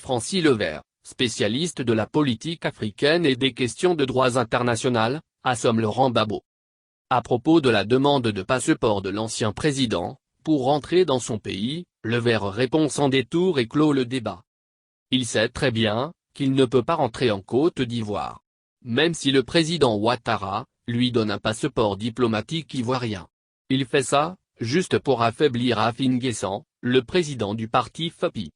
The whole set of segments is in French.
Francis Levert, spécialiste de la politique africaine et des questions de droits internationaux, assomme Laurent Gbagbo. À propos de la demande de passeport de l'ancien président, pour rentrer dans son pays, Levert répond sans détour et clôt le débat. Il sait très bien qu'il ne peut pas rentrer en Côte d'Ivoire. Même si le président Ouattara lui donne un passeport diplomatique ivoirien. Il fait ça, juste pour affaiblir Afin Guessan, le président du parti FAPI.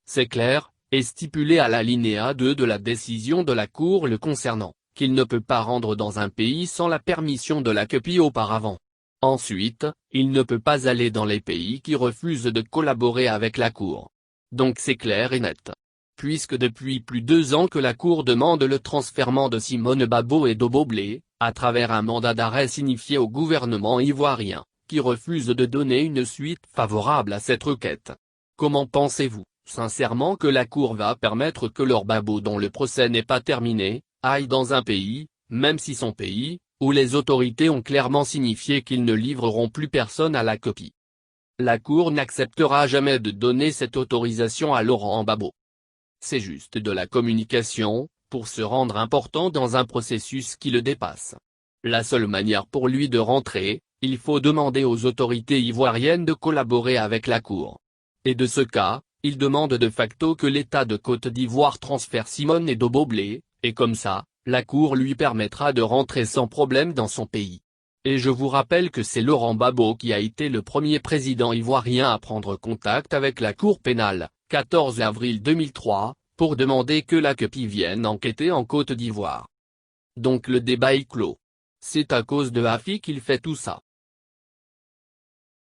C'est clair, et stipulé à l'alinéa 2 de la décision de la Cour le concernant, qu'il ne peut pas rendre dans un pays sans la permission de la CPI auparavant. Ensuite, il ne peut pas aller dans les pays qui refusent de collaborer avec la Cour. Donc c'est clair et net. Puisque depuis plus de 2 ans que la Cour demande le transfèrement de Simone Gbagbo et d'Obo Blé, à travers un mandat d'arrêt signifié au gouvernement ivoirien, qui refuse de donner une suite favorable à cette requête. Comment pensez-vous, sincèrement, que la Cour va permettre que Laurent Gbagbo, dont le procès n'est pas terminé, aille dans un pays, même si son pays, où les autorités ont clairement signifié qu'ils ne livreront plus personne à la CPI? La Cour n'acceptera jamais de donner cette autorisation à Laurent Gbagbo. C'est juste de la communication, pour se rendre important dans un processus qui le dépasse. La seule manière pour lui de rentrer, il faut demander aux autorités ivoiriennes de collaborer avec la Cour. Et de ce cas, il demande de facto que l'État de Côte d'Ivoire transfère Simone et Obo Blé, et comme ça, la Cour lui permettra de rentrer sans problème dans son pays. Et je vous rappelle que c'est Laurent Gbagbo qui a été le premier président ivoirien à prendre contact avec la Cour pénale, 14 avril 2003, pour demander que la CPI vienne enquêter en Côte d'Ivoire. Donc le débat est clos. C'est à cause de Afi qu'il fait tout ça.